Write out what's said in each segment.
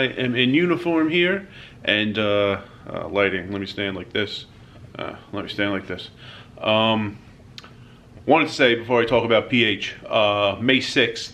I am in uniform here, and lighting. Let me stand like this. Let me stand like this. Wanted to say before I talk about PH, May 6th,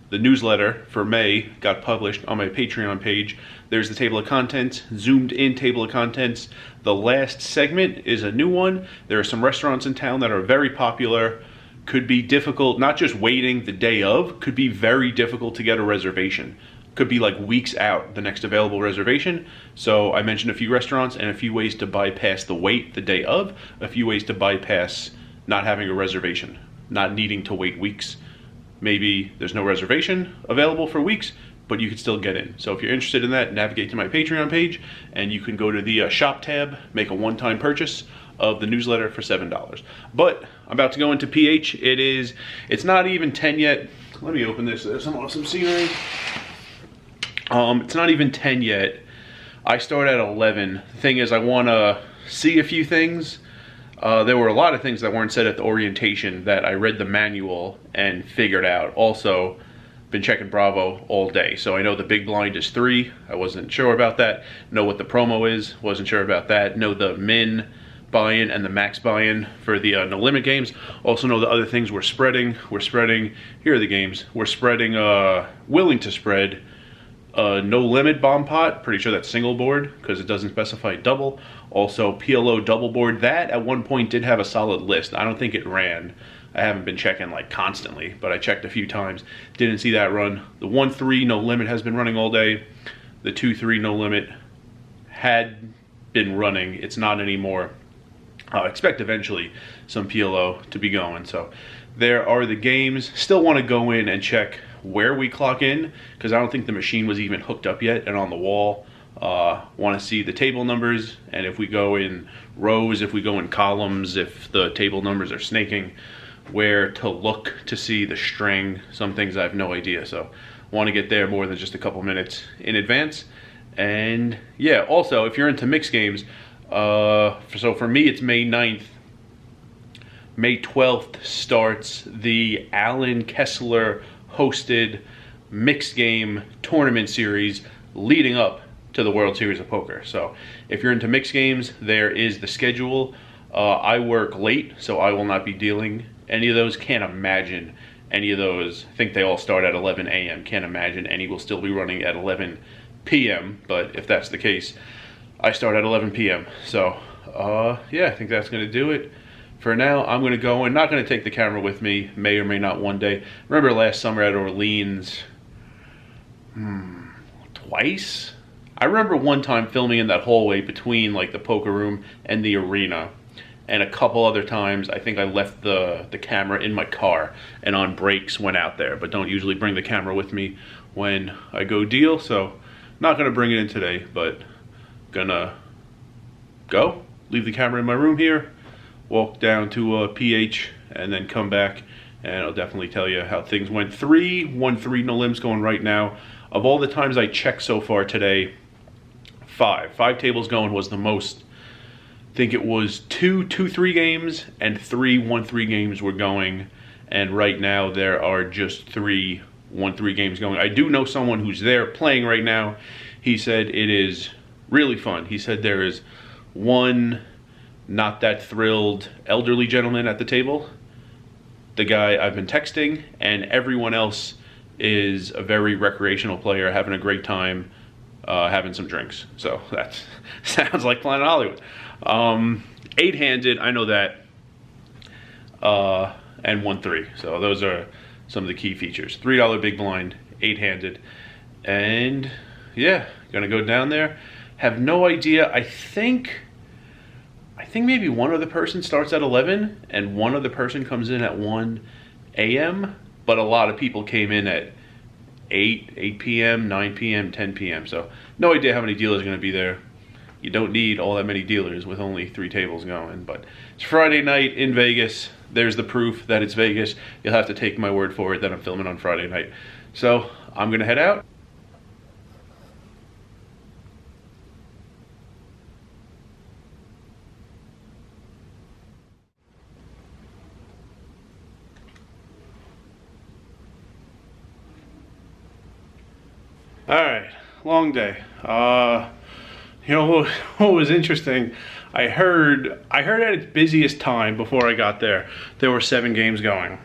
the newsletter for May got published on my Patreon page. There's the table of contents, zoomed in table of contents. The last segment is a new one. There are some restaurants in town that are very popular. Could be difficult, not just waiting the day of, could be very difficult to get a reservation. Could be like weeks out, the next available reservation. So I mentioned a few restaurants and a few ways to bypass the wait the day of, a few ways to bypass not having a reservation, not needing to wait weeks. Maybe there's no reservation available for weeks, but you can still get in. So if you're interested in that, navigate to my Patreon page and you can go to the shop tab, make a one-time purchase of the newsletter for $7. But I'm about to go into PH. It's not even 10 yet. Let me open this. There's some awesome scenery. It's not even 10 yet. I start at 11. The thing is, I want to see a few things. There were a lot of things that weren't said at the orientation that I read the manual and figured out. Also, been checking Bravo all day. So I know the big blind is 3. I wasn't sure about that. Know what the promo is. Wasn't sure about that. Know the min buy-in and the max buy-in for the no limit games. Also know the other things we're spreading. Here are the games. We're spreading, willing to spread no limit bomb pot. Pretty sure that's single board because it doesn't specify double. Also PLO double board. That at one point did have a solid list. I don't think it ran. I haven't been checking like constantly, but I checked a few times. Didn't see that run. The 1-3 no limit has been running all day. The 2-3 no limit had been running. It's not anymore. Expect eventually some PLO to be going. So there are the games. Still want to go in and check where we clock in because I don't think the machine was even hooked up yet and on the wall. Want to see the table numbers and if we go in rows, if we go in columns, if the table numbers are snaking, where to look to see the string. Some things I have no idea, so want to get there more than just a couple minutes in advance. And yeah, also if you're into mixed games, so for me it's May 9th. May 12th starts the Alan Kessler hosted mixed game tournament series leading up to the World Series of Poker. So if you're into mixed games, there is the schedule. I work late, so I will not be dealing any of those. Can't imagine any of those. I think they all start at 11 a.m. Can't imagine any will still be running at 11 p.m. But if that's the case, I start at 11 p.m. So yeah, I think that's going to do it. For now, I'm going to go and not going to take the camera with me. May or may not one day. Remember last summer at Orleans, twice? I remember one time filming in that hallway between like the poker room and the arena. And a couple other times, I think I left the camera in my car and on breaks went out there. But don't usually bring the camera with me when I go deal. So not going to bring it in today, but gonna go. Leave the camera in my room here. Walk down to PH and then come back and I'll definitely tell you how things went. 1-3 no limbs going right now. Of all the times I checked so far today, 5 tables going was the most. I think it was 2-3 games and 3-1-3 games were going, and right now there are just 3-1-3 games going. I do know someone who's there playing right now. He said it is really fun. He said there is one not that thrilled elderly gentleman at the table, the guy I've been texting, and everyone else is a very recreational player, having a great time, having some drinks. So that sounds like Planet Hollywood. 8-handed, I know that, and 1-3. So those are some of the key features. $3 big blind, 8-handed, and yeah, gonna go down there. Have no idea. I think maybe one other person starts at 11 and one other person comes in at 1 a.m. But a lot of people came in at 8 p.m., 9 p.m., 10 p.m. So no idea how many dealers are going to be there. You don't need all that many dealers with only 3 tables going. But it's Friday night in Vegas. There's the proof that it's Vegas. You'll have to take my word for it that I'm filming on Friday night. So I'm going to head out. All right, long day. You know what was interesting? I heard at its busiest time before I got there were 7 games going.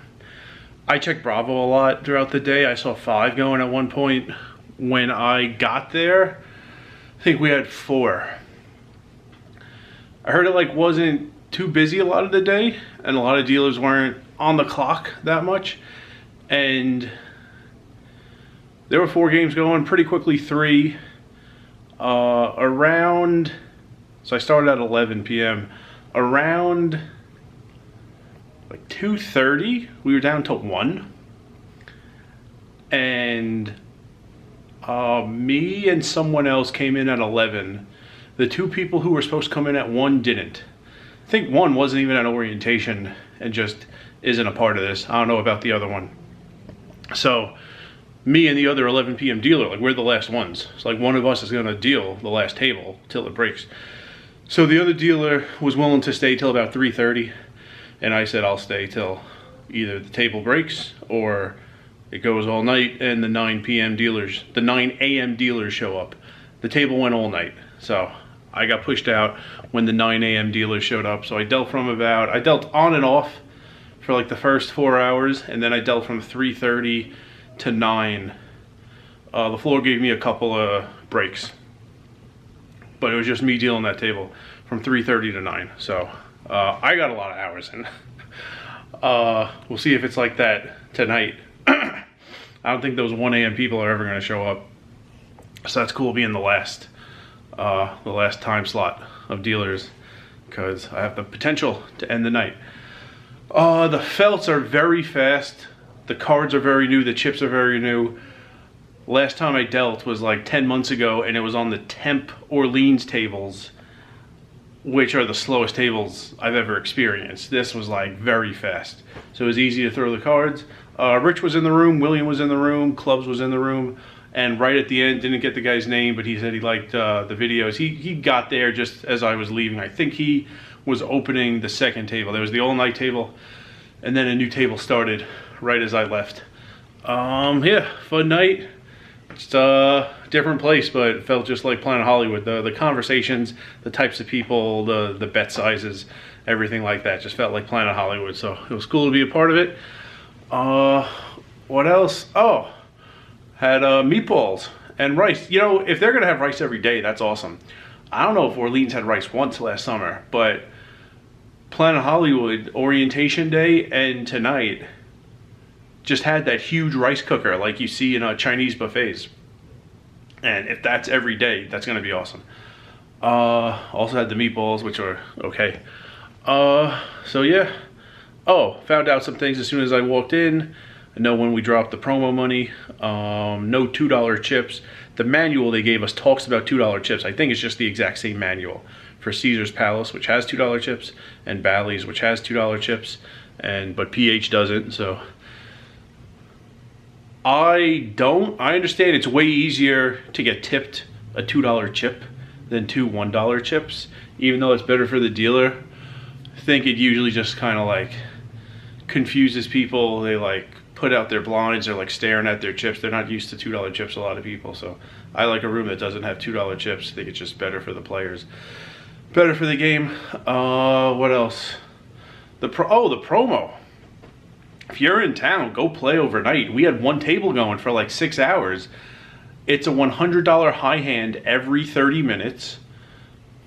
I checked Bravo a lot throughout the day. I saw 5 going at one point. When I got there, I think we had 4. I heard it like wasn't too busy a lot of the day, and a lot of dealers weren't on the clock that much. And there were 4 games going pretty quickly. 3 around. So I started at 11 p.m. Around like 2:30, we were down to 1, and me and someone else came in at 11. The 2 people who were supposed to come in at 1 didn't. I think one wasn't even at orientation and just isn't a part of this. I don't know about the other one. So me and the other 11 p.m. dealer, like, we're the last ones. It's like one of us is going to deal the last table till it breaks. So the other dealer was willing to stay till about 3:30, and I said I'll stay till either the table breaks or it goes all night and the 9 p.m. dealers, the 9 a.m. dealers show up. The table went all night, so I got pushed out when the 9 a.m. dealers showed up. So I dealt on and off for like the first 4 hours, and then I dealt from 3:30 to 9. The floor gave me a couple of breaks, but it was just me dealing that table from 3:30 to 9. So I got a lot of hours in. We'll see if it's like that tonight. I don't think those 1 a.m. people are ever going to show up. So that's cool being the last time slot of dealers, because I have the potential to end the night. The felts are very fast. The cards are very new. The chips are very new. Last time I dealt was like 10 months ago, and it was on the Temp Orleans tables, which are the slowest tables I've ever experienced. This was like very fast. So it was easy to throw the cards. Rich was in the room, William was in the room, Clubs was in the room, and right at the end, didn't get the guy's name, but he said he liked the videos. He got there just as I was leaving. I think he was opening the second table. There was the all-night table, and then a new table started right as I left. Yeah, fun night. It's a different place, but it felt just like Planet Hollywood. The conversations, the types of people, the bet sizes, everything like that just felt like Planet Hollywood. So it was cool to be a part of it. What else? Oh, had meatballs and rice. You know, if they're gonna have rice every day, that's awesome. I don't know if Orleans had rice once last summer, but Planet Hollywood orientation day and tonight just had that huge rice cooker like you see in Chinese buffets. And if that's every day, that's gonna be awesome. Also had the meatballs, which are okay. So yeah. Oh, found out some things as soon as I walked in. I know when we dropped the promo money, no $2 chips. The manual they gave us talks about $2 chips. I think it's just the exact same manual for Caesar's Palace, which has $2 chips, and Bally's, which has $2 chips, but PH doesn't. So I understand it's way easier to get tipped a $2 chip than 2 $1 chips, even though it's better for the dealer. I think it usually just kind of like confuses people. They like put out their blinds, they're like staring at their chips. They're not used to $2 chips, a lot of people. So I like a room that doesn't have $2 chips. I think it's just better for the players, better for the game. What else? The promo. If you're in town, go play overnight. We had one table going for like 6 hours. It's a $100 high hand every 30 minutes.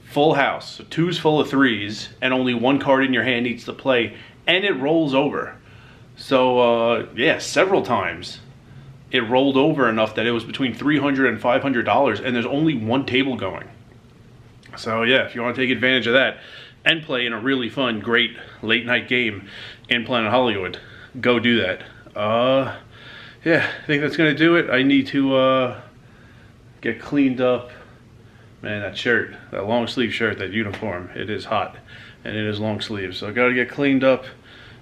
Full house. So 2's full of 3s, and only 1 card in your hand needs to play, and it rolls over. So yeah, several times it rolled over enough that it was between $300 and $500, and there's only 1 table going. So yeah, if you want to take advantage of that and play in a really fun, great late night game in Planet Hollywood, go do that. Yeah, I think that's gonna do it. I need to get cleaned up. Man, that shirt, that long sleeve shirt, that uniform, it is hot and it is long sleeves. So I gotta get cleaned up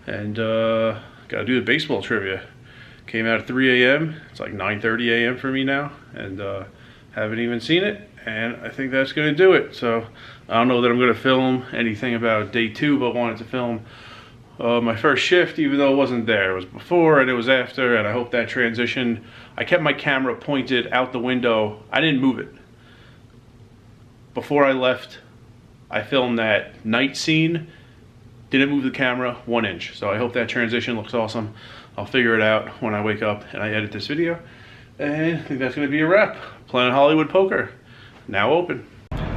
and gotta do the baseball trivia. Came out at 3 a.m. It's like 9:30 a.m. for me now, and haven't even seen it. And I think that's gonna do it. So I don't know that I'm gonna film anything about day 2, but wanted to film my first shift, even though it wasn't there. It was before and it was after, and I hope that transition I kept my camera pointed out the window. I didn't move it. Before I left, I filmed that night scene. Didn't move the camera 1 inch. So I hope that transition looks awesome. I'll figure it out when I wake up and I edit this video. And I think that's gonna be a wrap. Planet Hollywood Poker, now open.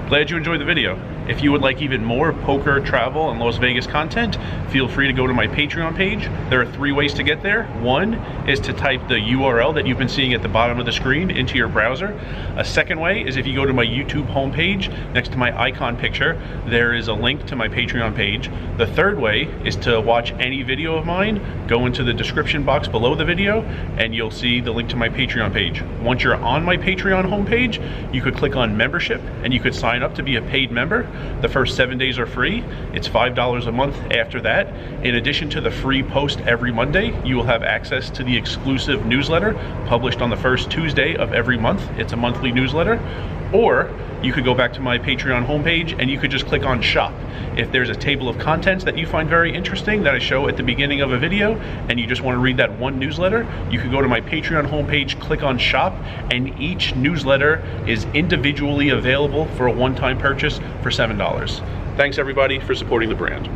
Glad you enjoyed the video. If you would like even more poker, travel, and Las Vegas content, feel free to go to my Patreon page. There are 3 ways to get there. One is to type the URL that you've been seeing at the bottom of the screen into your browser. A second way is if you go to my YouTube homepage, next to my icon picture, there is a link to my Patreon page. The third way is to watch any video of mine, go into the description box below the video, and you'll see the link to my Patreon page. Once you're on my Patreon homepage, you could click on membership, and you could sign up to be a paid member. The first 7 days are free. It's $5 a month after that. In addition to the free post every Monday, you will have access to the exclusive newsletter published on the first Tuesday of every month. It's a monthly newsletter. Or you could go back to my Patreon homepage and you could just click on shop. If there's a table of contents that you find very interesting that I show at the beginning of a video and you just want to read that one newsletter, you can go to my Patreon homepage, click on shop, and each newsletter is individually available for a one-time purchase for $7. Thanks everybody for supporting the brand.